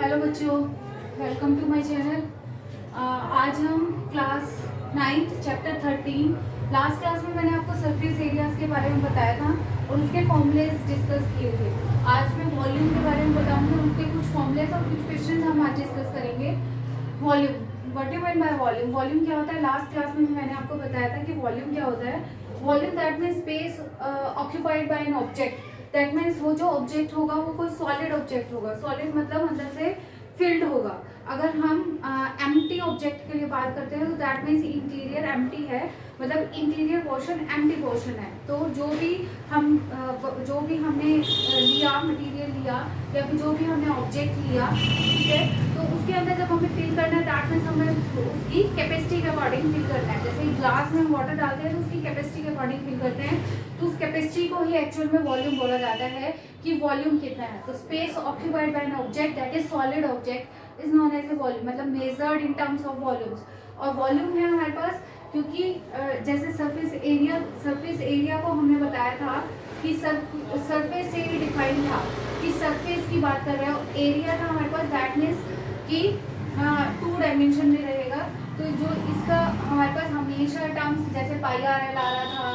Hello बच्चों, welcome to my channel. आज हम क्लास 9 चैप्टर 13 लास्ट क्लास में मैंने आपको सरफेस एरियाज के बारे में बताया था और उसके फॉर्मूलेज डिस्कस किए थे। आज मैं वॉल्यूम के बारे में बताऊंगी, उसके कुछ फॉर्मूलेज और कुछ क्वेश्चन हम आज डिस्कस करेंगे। Volume, what you mean by volume? Volume क्या होता है? लास्ट क्लास में मैंने आपको बताया था कि वॉल्यूम क्या होता है। Volume that means space occupied by an object. That means वो जो ऑब्जेक्ट होगा वो कोई सॉलिड ऑब्जेक्ट होगा। सॉलिड मतलब अंदर से फिल्ड होगा। अगर हम एम्प्टी ऑब्जेक्ट के लिए बात करते हैं तो दैट मीन्स इंटीरियर एम्प्टी है, मतलब इंटीरियर पोर्शन एम्प्टी पोर्शन है। तो जो भी हमने लिया मटेरियल लिया या फिर जो भी हमने ऑब्जेक्ट लिया, ठीक है, तो उसके अंदर जब हमें फिल करना है दैट मीन्स हमें उसकी कैपेसिटी के अकॉर्डिंग फिल करना है। जैसे ग्लास में हम वाटर डालते हैं तो उसकी कैपेसिटी के अकॉर्डिंग फिल करते हैं, तो उस कैपेसिटी को ही एक्चुअल में वॉल्यूम बोला जाता है कि वॉल्यूम कितना है। तो space occupied by an object that is solid object is known as a volume, मतलब measured in terms of volumes. और वॉल्यूम है हमारे पास क्योंकि जैसे सरफेस एरिया को हमने बताया था कि सरफेस से ही डिफाइन था कि सरफेस की बात कर रहे हो। एरिया था हमारे पास दैट मीन्स कि 2 डायमेंशन में रहेगा। तो जो इसका हमारे पास हमेशा टर्म्स जैसे पाई आर एल आ रहा था,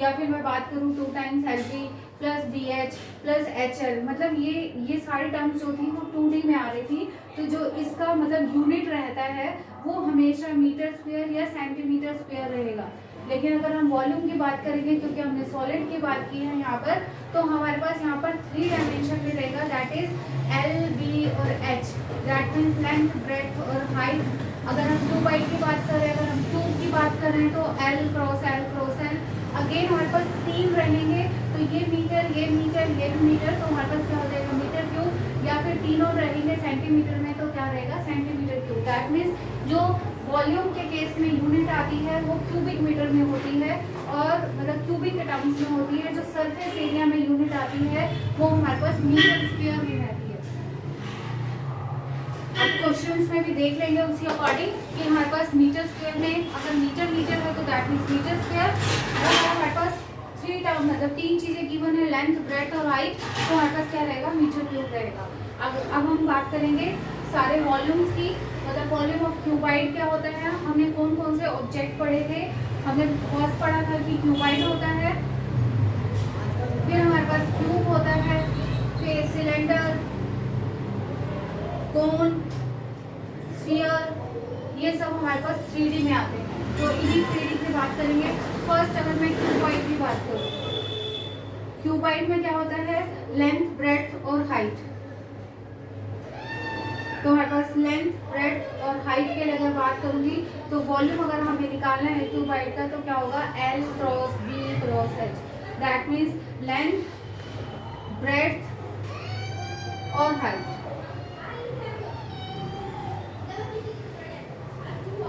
या फिर मैं बात करूँ 2 times L G plus B H plus H L, मतलब ये सारी टर्म्स जो थी वो 2D में आ रही थी। तो जो इसका मतलब यूनिट रहता है वो हमेशा मीटर स्क्वायर या सेंटीमीटर स्क्वायर रहेगा। लेकिन अगर हम वॉल्यूम की बात करेंगे, क्योंकि हमने सॉलिड की बात की है यहाँ पर, तो हमारे पास यहाँ पर 3 डायमेंशन में रहेगा दैट इज एल बी और H. That means length breadth और हाइट। अगर हम 2 बाई की बात करें, अगर हम 2 की बात करें तो L cross L cross L. Again हमारे पास 3 रहेंगे तो ये मीटर ये मीटर ये मीटर, तो हमारे पास क्या हो जाएगा मीटर क्यूब। या फिर तीनों रहेंगे सेंटीमीटर में तो क्या रहेगा सेंटीमीटर क्यूब। दैट मीन्स जो वॉल्यूम के केस में यूनिट आती है वो क्यूबिक मीटर में होती है, और मतलब क्यूबिक के टर्म्स में होती है। जो सरफेस एरिया में यूनिट आती है वो हमारे पास मीटर स्क्वायर में रहती है। अब क्वेश्चंस में भी देख लेंगे उसी अकॉर्डिंग कि हमारे पास मीटर स्क्वायर में अगर मीटर मीटर है तो दैट मीन्स मीटर स्क्वायर। और हमारे पास 3 टर्म मतलब 3 चीजें गिवन है, लेंथ ब्रेड्थ और हाइट, तो हमारे पास क्या रहेगा मीटर क्यूब रहेगा। अब हम बात करेंगे सारे वॉल्यूम्स की, मतलब वॉल्यूम ऑफ क्यूबाइड क्या होता है। हमने कौन कौन से ऑब्जेक्ट पढ़े थे? हमने फर्स्ट पढ़ा था कि क्यूबाइड होता है, फिर हमारे पास क्यूब होता है, फिर सिलेंडर, कोन, स्फीयर, ये सब हमारे पास 3D में आते हैं। तो इन्हीं 3D की बात करेंगे। फर्स्ट अगर मैं क्यूबाइड की बात करूँ, क्यूबाइड में क्या होता है लेंथ ब्रेड्थ और हाइट। तो हमारे पास लेंथ ब्रेड्थ और हाइट के लिए अगर बात करूंगी तो वॉल्यूम अगर हमें निकालना है क्यूबाइड का तो क्या होगा L cross B cross H. That means length breadth और हाइट।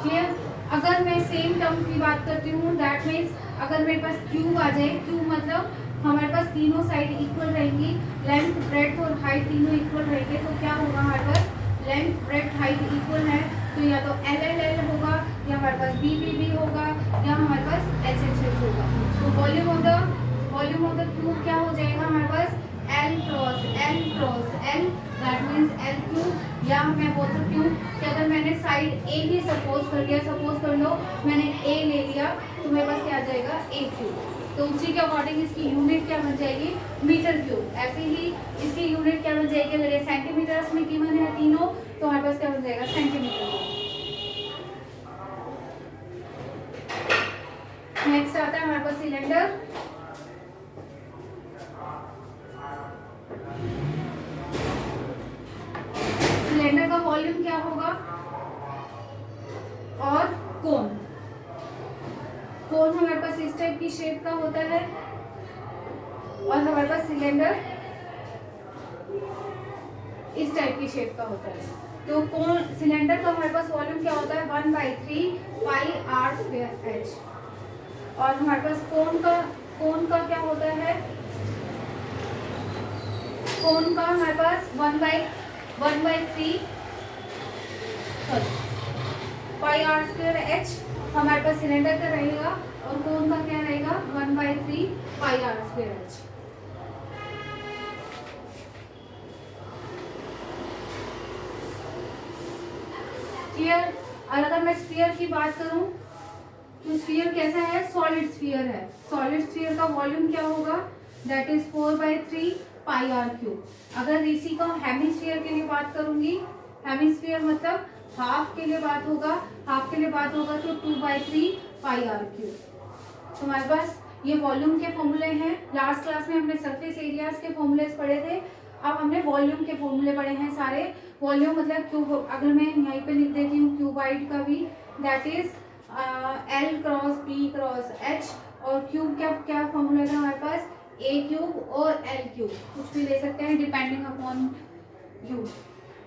क्लियर? अगर मैं सेम टर्म की बात करती हूँ दैट मीन्स अगर मेरे पास क्यूब आ जाए, क्यूब मतलब हमारे पास तीनों साइड इक्वल रहेंगी, लेंथ ब्रेड्थ और हाइट तीनों इक्वल रहेंगे, तो क्या होगा हमारे पास लेंथ ब्रेड्थ हाइट इक्वल है तो या तो एल एल एल होगा, या हमारे पास बी बी बी होगा, या हमारे पास एच एच एच होगा। तो वॉल्यूम ऑफ द क्यूब क्या हो जाएगा हमारे पास L cross L, that means L cube. या मैं बोल सकती हूँ कि अगर मैंने साइड ए ही सपोज कर लिया, सपोज कर लो मैंने ए ले लिया, तो मेरे पास क्या आ जाएगा ए क्यूब। तो उसी के अकॉर्डिंग इसकी यूनिट क्या बन जाएगी मीटर क्यूब। ऐसे ही इसकी यूनिट क्या बन जाएगी, अगर ये सेंटीमीटर्स में गिवन है तीनों तो हमारे पास क्या बन जाएगा सेंटीमीटर। नेक्स्ट आता है हमारे पास सिलेंडर। सिलेंडर का वॉल्यूम क्या होगा, और कोन हमारे पास इस टाइप की शेप का होता है, और हमारे पास सिलेंडर इस टाइप की शेप का होता है। तो कोन सिलेंडर का हमारे पास वॉल्यूम क्या होता है 1/3 पाई आर स्क्वायर एच। और हमारे पास कोन का क्या होता है, कोन का हमारे पास 1/3 पाई आर स्क्वायर एच हमारे पास सिलेंडर का रहेगा, और कोन का क्या रहेगा 1/3 pi r square H. Clear. और अगर मैं स्फीयर की बात करूं तो स्फीयर कैसा है, सॉलिड स्फीयर है। सॉलिड स्फीयर का वॉल्यूम क्या होगा, that is 4/3 pi r cube. अगर इसी का हेमिस्फीयर के लिए बात करूंगी, हेमिस्फीयर मतलब हाफ के लिए बात होगा, हाफ के लिए बात होगा तो 2/3 पाई आर क्यूब। तो हमारे पास ये वॉल्यूम के फॉर्मूले हैं। लास्ट क्लास में हमने सरफेस एरियाज के फॉर्मूलेस पढ़े थे, अब हमने वॉल्यूम के फॉर्मूले पढ़े हैं सारे। वॉल्यूम मतलब क्यूब, अगर मैं यहाँ पे लिख देती हूँ क्यूबाइड का भी, that is L cross B cross H। और क्यूब क्या क्या फॉर्मूला था हमारे पास, A क्यूब और L क्यूब, कुछ भी ले सकते हैं depending upon you.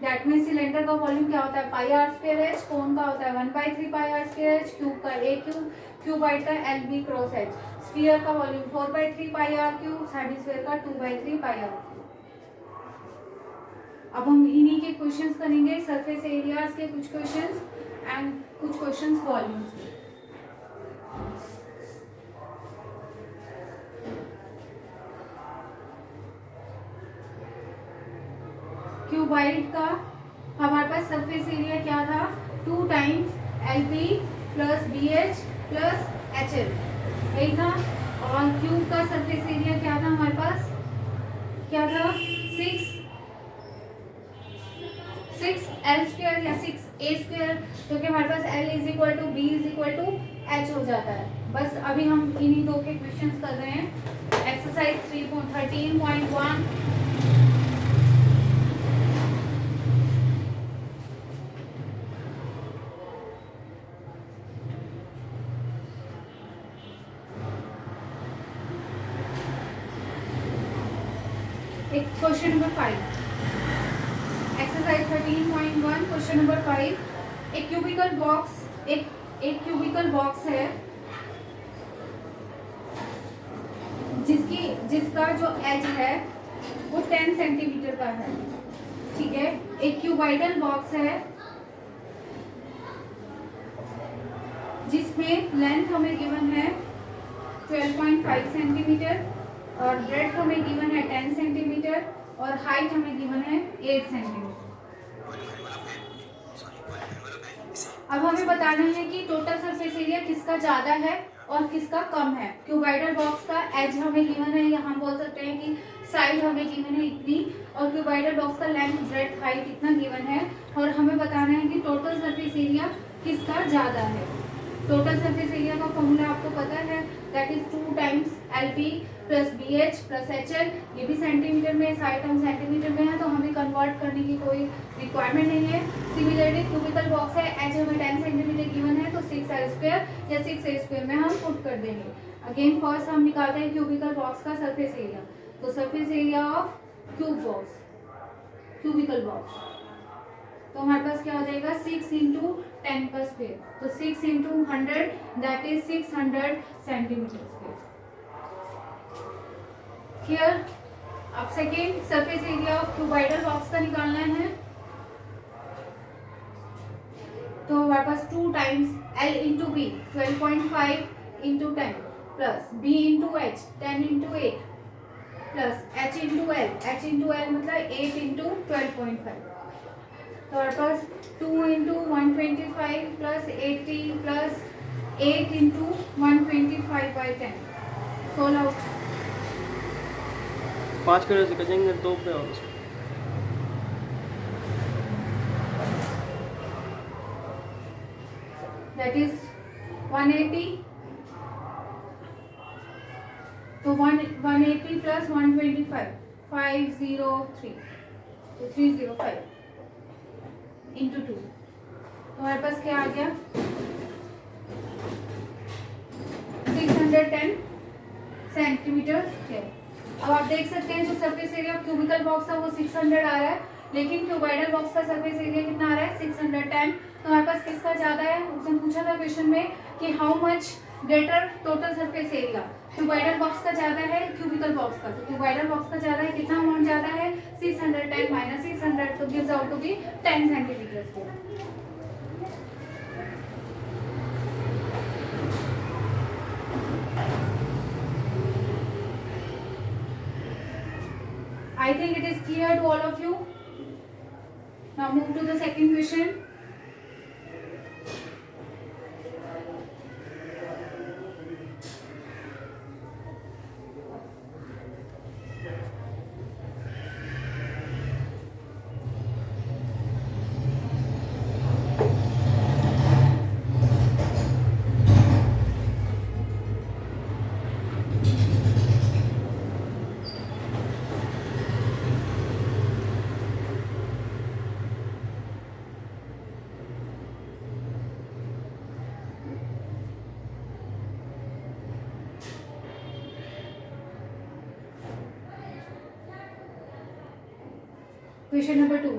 That mean cylinder का वॉल्यूम क्या होता है, pi r square H, cone का होता है 1/3 pi r square H, cube का A क्यूब, क्यूबाइड का LB क्रॉस H, स्फीयर का volume 4/3 pi r cube, hemisphere का 2/3 पाई आर क्यूब। अब हम इन्हीं के क्वेश्चंस करेंगे, सरफेस एरियाज के कुछ क्वेश्चंस एंड कुछ क्वेश्चंस वॉल्यूम्स के। क्यूबाइड का हमारे पास सरफेस एरिया क्या था, 2 times LB plus BH plus HL, यही था। और क्यूब का सरफेस एरिया क्या था हमारे पास, क्या था 6L स्क्वायर या 6A स्क्वायर, क्योंकि हमारे पास L is equal to B is equal to H हो जाता है। बस अभी हम इन्हीं दो के क्वेश्चंस कर रहे हैं। एक्सरसाइज 13.1, एक question number 5, exercise 13.1 question number 5। एक क्यूबिकल बॉक्स, एक क्यूबिकल बॉक्स है जिसका जो एज है वो 10 सेंटीमीटर का है, ठीक है। एक क्यूबाइडल बॉक्स है जिसमें लेंथ हमें गिवन है 12.5 सेंटीमीटर और ब्रेड्थ हमें गिवन है 10 सेंटीमीटर और हाइट हमें गिवन है 8 सेंटीमीटर। अब हमें बताना है कि टोटल सरफेस एरिया किसका ज़्यादा है और किसका कम है। क्यूबाइडल बॉक्स का एज हमें गिवन है, यहाँ बोल सकते हैं कि साइड हमें गिवन है इतनी, और क्यूबाइडल बॉक्स का लेंथ ब्रेड्थ हाइट इतना गिवन है, और हमें बताना है कि टोटल सरफेस एरिया किसका ज़्यादा है। टोटल सरफेस एरिया का फॉर्मूला आपको पता है, that is 2 times LB plus BH plus HL। ये भी सेंटीमीटर में, साइड हम सेंटीमीटर में है तो हमें कन्वर्ट करने की कोई रिक्वायरमेंट नहीं है। सिमिलरली क्यूबिकल बॉक्स है, एच हमें 10 सेंटीमीटर गिवन है तो 6L स्क्वायर या 6A स्क्वायर में हम पुट कर देंगे। अगेन फर्स्ट हम निकालते हैं क्यूबिकल बॉक्स का सरफेस एरिया, तो surface area of cube box, cubical box, तो हमारे पास क्या हो जाएगा 6 × 10 का स्क्वायर, तो 6 × 100 that is 600 centimetre square. Clear. अब second surface area of cuboidal box का निकालना है, तो हमारे पास 2 times L × B 12.5 × 10 plus B × H 10 × 8 plus H × L, H × L मतलब 8 × 12.5, तो हमारे पास 2 × 125 प्लस 80 प्लस 8 × 125/10, 16 5 करने से करेंगे 2 पे और दैट इज 180, तो 180 प्लस 125 503, तो 305 × 2, तो हमारे पास क्या आ गया 610 सेंटीमीटर स्क्वायर। अब आप देख सकते हैं जो surface area of cubical box है वो 600 आ रहा है, लेकिन क्यूबाइडल बॉक्स का सरफेस एरिया कितना आ रहा है 610। तो हमारे पास किसका ज़्यादा है, उसने पूछा था क्वेश्चन में कि how much greater total surface area, cuboidal box का ज़्यादा है क्यूबिकल बॉक्स का, तो क्यूबाइडल बॉक्स का ज़्यादा है, कितना अमाउंट ज़्यादा है 610 माइनस 600, तो gives out to be 10 centimetre square. I think it is clear to all of you. Now move to the second question. Question number 2,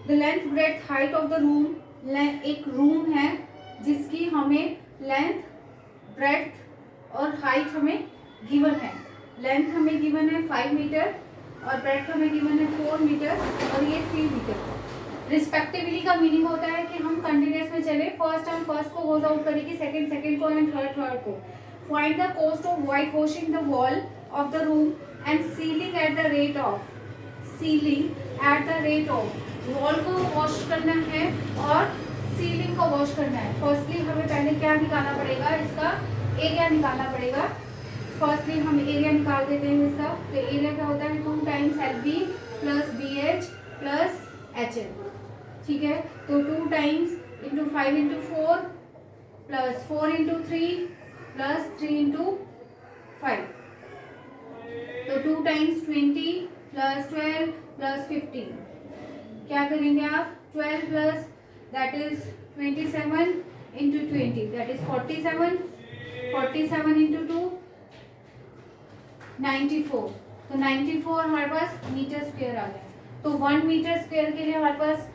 the length breadth height of the room, एक room है जिसकी हमें length breadth और height हमें given है। Length हमें given है 5 metre और ब्रेड्थ हमें गिवन है 4 मीटर और ये 3 मीटर रिस्पेक्टिवली। का मीनिंग होता है कि हम कंटिन्यूस में चले, फर्स्ट हम फर्स्ट को गोज आउट करेगी, सेकंड को एंड थर्ड को। Find the cost of white washing the wall of the room and ceiling at the rate of wall को वॉश करना है और सीलिंग को वॉश करना है। फर्स्टली हमें पहले क्या निकालना पड़ेगा, इसका एरिया निकालना पड़ेगा। फर्स्टली हम एरिया निकाल देते हैं इसका। तो एरिया क्या होता है 2 times LB plus BH plus HL, ठीक है। तो 2 times into 5 into 4 plus 4 into 3 plus 3 into 5, तो 2 टाइम्स 20 प्लस 12 प्लस 15। क्या करेंगे आप, 12 plus that is 27 into 20 that is 47, 47 into 2 94। तो 94 हमारे पास मीटर स्क्वायर आ गया। तो 1 मीटर स्क्वायर के लिए हमारे पास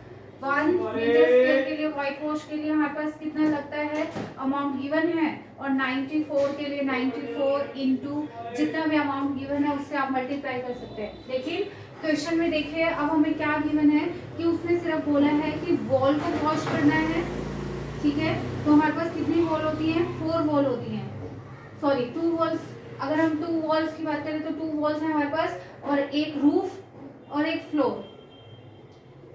1 मीटर स्क्वायर के लिए व्हाइट वॉश के लिए हमारे पास कितना लगता है, अमाउंट गिवन है। और 94 के लिए 94 इंटू जितना भी अमाउंट गिवन है उससे आप मल्टीप्लाई कर सकते हैं। लेकिन क्वेश्चन में देखिए अब हमें क्या गिवन है कि उसने सिर्फ बोला है कि वॉल को वॉश करना है, ठीक है। तो हमारे पास कितनी वॉल होती हैं, 4 वॉल होती हैं, सॉरी 2 वॉल्स। अगर हम 2 वॉल्स की बात करें तो 2 वॉल्स हैं हमारे पास और एक रूफ और एक फ्लोर।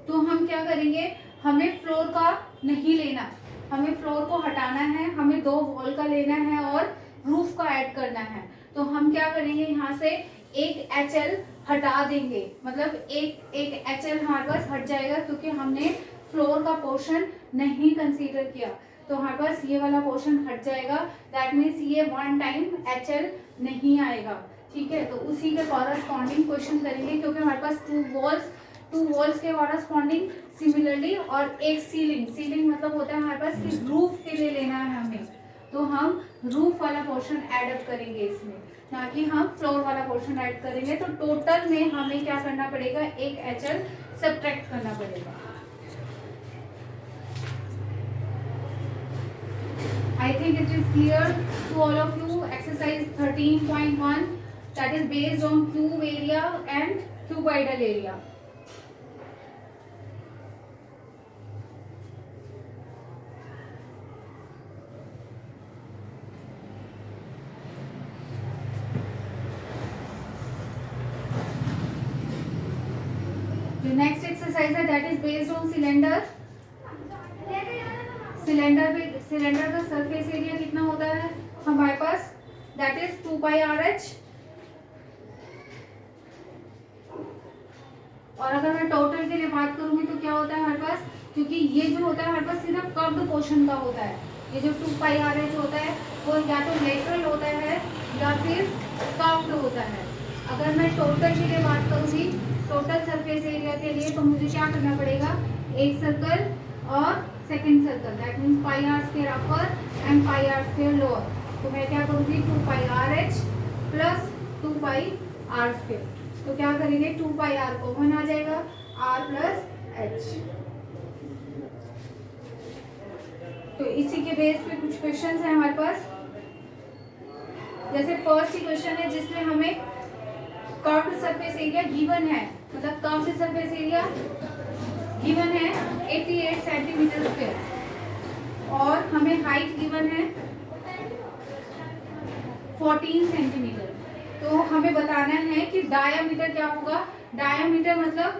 तो हम क्या करेंगे, हमें फ्लोर का नहीं लेना, हमें फ्लोर को हटाना है, हमें 2 वॉल का लेना है और रूफ का ऐड करना है। तो हम क्या करेंगे, यहाँ से एक HL हटा देंगे, मतलब एक HL हमारे पास हट जाएगा क्योंकि हमने फ्लोर का पोर्शन नहीं कंसीडर किया। तो हमारे पास ये वाला पोर्शन हट जाएगा, दैट मीन्स ये 1 टाइम HL नहीं आएगा, ठीक है। तो उसी के कॉरस्पॉन्डिंग क्वेश्चन करेंगे क्योंकि हमारे पास 2 वॉल्स के कॉरस्पॉन्डिंग सिमिलरली और एक सीलिंग मतलब होता है हमारे पास कि रूफ के लिए लेना है हमें। तो हम रूफ वाला पोर्शन ऐड अप करेंगे इसमें, ना कि हम फ्लोर वाला पोर्शन ऐड करेंगे। तो टोटल में हमें क्या करना पड़ेगा, एक HL सब्ट्रैक्ट करना पड़ेगा। I think it is clear to all of you. Exercise 13.1 that is based on cube area and cuboidal area. The next exercise है that is based on cylinder. Cylinder का सरफेस एरिया कितना होता है हमारे पास, that is 2 pi RH। और अगर मैं total के लिए बात करूंगी तो क्या होता है हमारे पास, क्योंकि ये जो होता है हमारे पास सिर्फ कर्व्ड पोर्शन का होता है। ये जो 2 पाई RH होता है वो या तो लेटरल होता है या फिर कर्व्ड होता है। अगर मैं टोटल के लिए बात करूंगी, टोटल सरफेस एरिया के लिए, तो मुझे क्या करना पड़ेगा, एक सर्कल और second circle, that means pi R square upper and pi R square lower. तो मैं क्या करूंगी, 2 पाई RH plus 2 pi R square. तो क्या करेंगे, 2 पाई R कॉमन आ जाएगा, R प्लस H। तो इसी के बेस पे कुछ क्वेश्चंस हैं हमारे पास। जैसे फर्स्ट ही क्वेश्चन है जिसमें हमें कर्व्ड सरफेस एरिया गिवन है, मतलब कर्व्ड सरफेस एरिया गिवन है 88 सेंटीमीटर स्क्वायर और हमें हाइट गिवन है 14 सेंटीमीटर। तो हमें बताना है कि डायामीटर क्या होगा। डायामीटर मतलब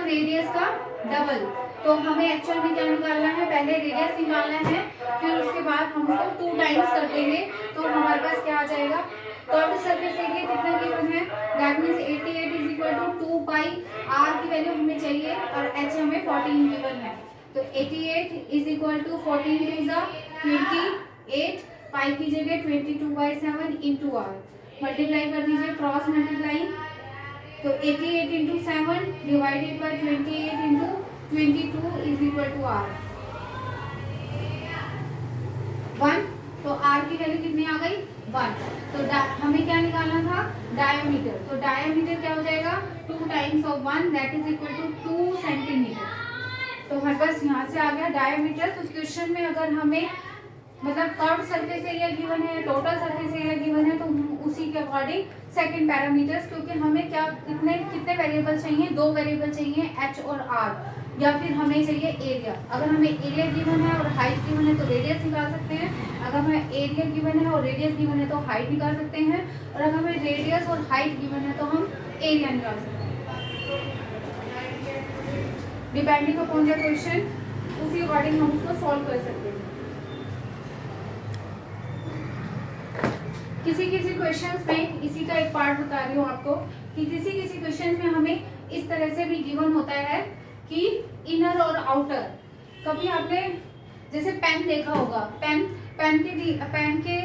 रेडियस का डबल। तो हमें एक्चुअल में क्या निकालना है, पहले रेडियस निकालना है, फिर उसके बाद हम उसको 2 टाइम्स कर देंगे। तो हमारे पास क्या आ जाएगा, कर्व्ड सरफेस एरिया कितना गिवन है, that means 88 is equal to 2 pi R की वैल्यू हमें चाहिए और H हमें 14 गिवन है। तो 88 इज इक्वल टू 14 टू ज़ा 28, पाई की जगह 22/7 इंटू R। मल्टीप्लाई कर दीजिए, क्रॉस मल्टीप्लाई। तो 88 into 7 divided by 28 into 22 is equal to R 1। तो R की वैल्यू कितनी आ गई, 1। तो हमें क्या निकालना था, डायमीटर। तो डायमीटर क्या हो जाएगा, 2 times of 1 that is equal to 2 centimetre. तो हमारे पास यहाँ से आ गया डायमीटर। तो क्वेश्चन में अगर हमें मतलब कर्व सरफेस एरिया गिवन है, टोटल सरफेस एरिया गिवन है, तो उसी के अकॉर्डिंग सेकंड पैरामीटर्स, क्योंकि हमें क्या कितने वेरिएबल चाहिए, 2 वेरिएबल चाहिए एच और आर, या फिर हमें चाहिए एरिया। अगर हमें एरिया गिवन है और हाइट गिवन है तो रेडियस निकाल सकते हैं। अगर हमें एरिया गिवन है और रेडियस गिवन है तो हाइट निकाल सकते हैं, और अगर हमें रेडियस और हाइट गिवन है तो हम एरिया निकाल सकते हैं डिपेंडिंग अपॉन द क्वेश्चन। उसी अकॉर्डिंग हम उसको सॉल्व कर सकते हैं। किसी किसी क्वेश्चंस में, इसी का एक पार्ट बता रही हूँ आपको, कि किसी किसी क्वेश्चंस में हमें इस तरह से भी गिवन होता है कि इनर और आउटर। कभी आपने जैसे पेन देखा होगा, पेन के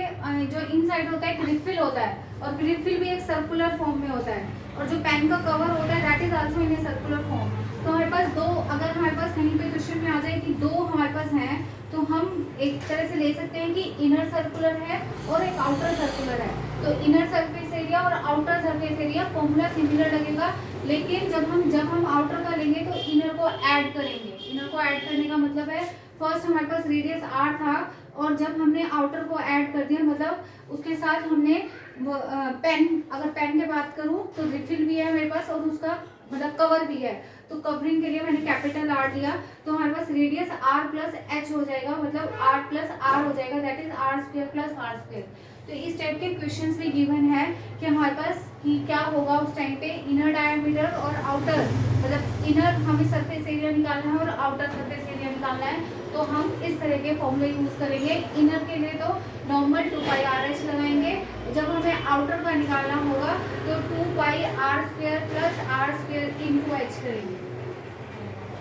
जो इनसाइड होता है एक रिफिल होता है, और रिफिल भी एक सर्कुलर फॉर्म में होता है, और जो पेन का कवर होता है that is also in a circular form. तो हमारे पास दो, अगर हमारे पास कहीं पे क्वेश्चन में आ जाए कि दो हमारे पास हैं, तो हम एक तरह से ले सकते हैं कि इनर सर्कुलर है और एक आउटर सर्कुलर है। तो इनर सरफेस एरिया और outer surface area formula similar लगेगा, लेकिन जब हम आउटर का लेंगे तो इनर को ऐड करेंगे। इनर को ऐड करने का मतलब है, फर्स्ट हमारे पास रेडियस r था, और जब हमने आउटर को ऐड कर दिया, मतलब उसके साथ हमने पेन, अगर पेन की बात करूं तो रिफिल भी है मेरे पास और उसका मतलब कवर भी है, तो कवरिंग के लिए मैंने कैपिटल R लिया। तो हमारे पास रेडियस r प्लस h हो जाएगा, मतलब r प्लस r हो जाएगा, that is r square plus r square. तो इस टाइप के क्वेश्चंस भी गिवन है कि हमारे पास कि क्या होगा उस टाइम पे, इनर डायमीटर और आउटर, मतलब इनर हमें सरफेस एरिया निकालना है और आउटर सरफेस एरिया निकालना है। तो हम इस तरह के फॉर्मूले यूज करेंगे। इनर के लिए तो नॉर्मल 2 पाई RH लगाएंगे, जब हमें आउटर का निकालना होगा तो 2 pi r square plus r square into h करेंगे,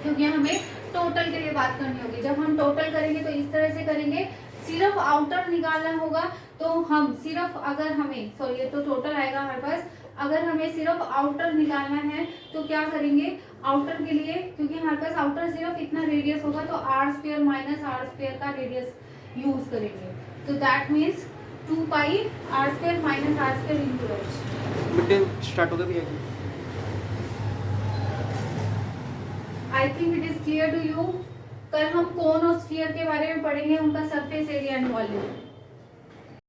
क्योंकि हमें टोटल के लिए बात करनी होगी। जब हम टोटल करेंगे तो इस तरह से करेंगे। सिर्फ आउटर निकालना होगा तो हम सिर्फ, अगर हमें सॉरी ये तो टोटल आएगा हमारे पास, अगर हमें सिर्फ आउटर निकालना है तो क्या करेंगे, आउटर के लिए, क्योंकि हमारे पास आउटर सिर्फ इतना रेडियस होगा तो r square minus r square का रेडियस यूज करेंगे। तो that means 2 pi r square minus r square into h। Mid day start हो गया भैया? I think it is clear to you. कल हम कोन और स्फीयर के बारे में पढ़ेंगे, उनका सरफेस एरिया एंड वॉल्यूम।